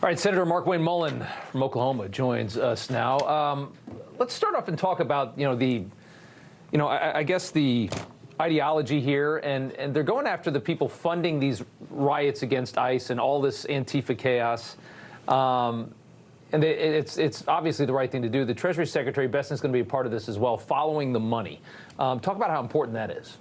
All right, Senator Mark Wayne Mullen from Oklahoma joins us now. Let's start off and talk about, I guess the ideology here, and they're going after the people funding these riots against ICE and all this Antifa chaos. And it's obviously the right thing to do. The Treasury Secretary Besson is going to be a part of this as well, following the money. Talk about how important that is.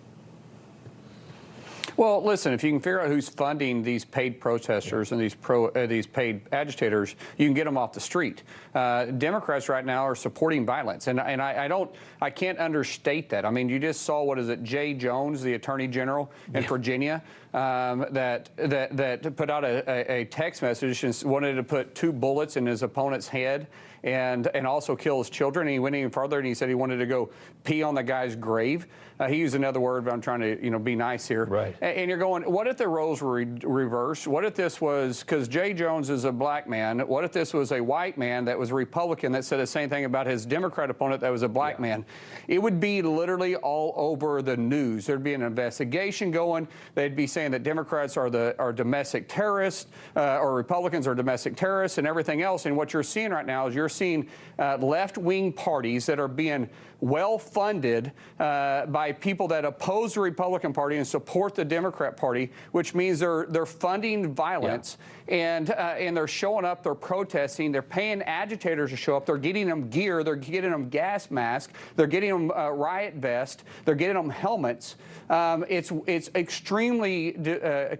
Well, listen, if you can figure out who's funding these paid protesters and these paid agitators, you can get them off the street. Democrats right now are supporting violence, and I can't understate that. I mean, you just saw, what is it, Jay Jones, the Attorney General in Virginia, that put out a text message and wanted to put 2 bullets in his opponent's head and also kill his children. And he went even further and he said he wanted to go pee on the guy's grave. He used another word, but I'm trying to, be nice here. Right. And you're going, what if the roles were reversed? What if this was, because Jay Jones is a black man, what if this was a white man that was a Republican that said the same thing about his Democrat opponent that was a black man? It would be literally all over the news. There'd be an investigation going. They'd be saying that Democrats are domestic terrorists, or Republicans are domestic terrorists and everything else. And what you're seeing right now is you're seeing left-wing parties that are being well-funded by people that oppose the Republican Party and support the Democrat Party, which means they're funding violence, and they're showing up, they're protesting, they're paying agitators to show up, they're getting them gear, they're getting them gas masks, they're getting them riot vests, they're getting them helmets. It's extremely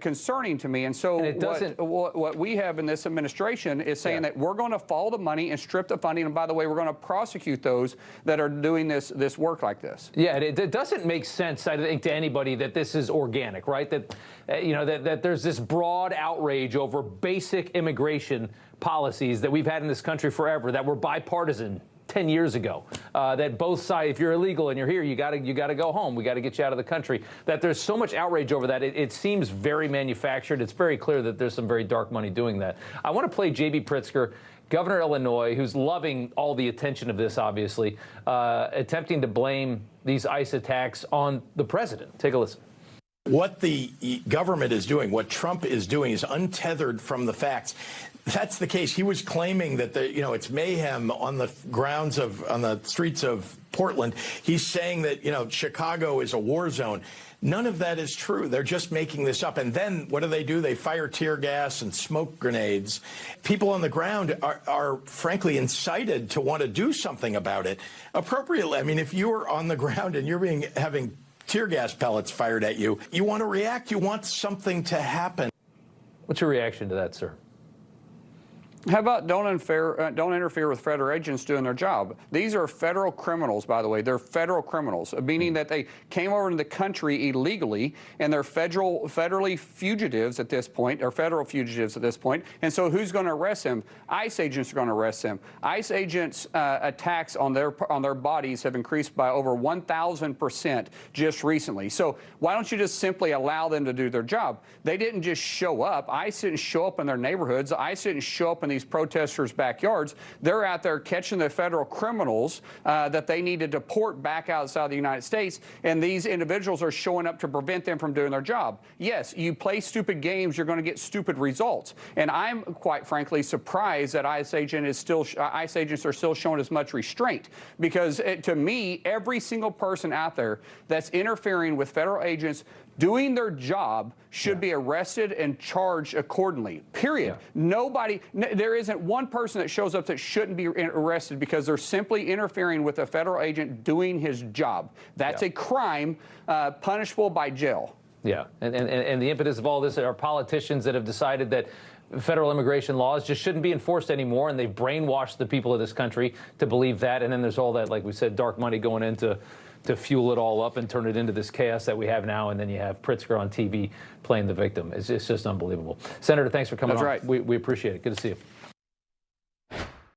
concerning to me, and so what we have in this administration is saying that we're going to follow the money and strip the funding, and by the way, we're going to prosecute those that are doing this work like this. Yeah, it doesn't make sense, I think, to anybody that this is organic, right? That that there's this broad outrage over basic immigration policies that we've had in this country forever that were bipartisan 10 years ago, that both sides, if you're illegal and you're here, you got to go home. We got to get you out of the country. That there's so much outrage over that. It seems very manufactured. It's very clear that there's some very dark money doing that. I want to play J.B. Pritzker, Governor of Illinois, who's loving all the attention of this, obviously, attempting to blame these ICE attacks on the president. Take a listen. What the government is doing, what Trump is doing, is untethered from the facts. That's the case. He was claiming that it's mayhem on the on the streets of Portland. He's saying that Chicago is a war zone. None of that is true. They're just making this up. And then what do? They fire tear gas and smoke grenades. People on the ground are frankly incited to want to do something about it appropriately. I mean, if you are on the ground and you're having tear gas pellets fired at you, you want to react. You want something to happen. What's your reaction to that, sir? How about don't interfere with federal agents doing their job? These are federal criminals, by the way. They're federal criminals, meaning that they came over into the country illegally, and they're federally fugitives at this point, or federal fugitives at this point. And so who's going to arrest them? ICE agents are going to arrest them. ICE agents' attacks on their bodies have increased by over 1,000% just recently. So why don't you just simply allow them to do their job? They didn't just show up. ICE didn't show up in their neighborhoods. ICE didn't show up in these protesters' backyards. They're out there catching the federal criminals that they need to deport back outside the United States, and these individuals are showing up to prevent them from doing their job. Yes, you play stupid games, you're going to get stupid results. And I'm quite frankly surprised that ICE agents are still showing as much restraint, because to me, every single person out there that's interfering with federal agents doing their job should be arrested and charged accordingly, period. There isn't one person that shows up that shouldn't be arrested because they're simply interfering with a federal agent doing his job. That's a crime punishable by jail. Yeah, and the impetus of all this are politicians that have decided that federal immigration laws just shouldn't be enforced anymore, and they've brainwashed the people of this country to believe that. And then there's all that, like we said, dark money going into to fuel it all up and turn it into this chaos that we have now. And then you have Pritzker on TV playing the victim. It's just unbelievable. Senator, thanks for coming on. That's right. We appreciate it. Good to see you.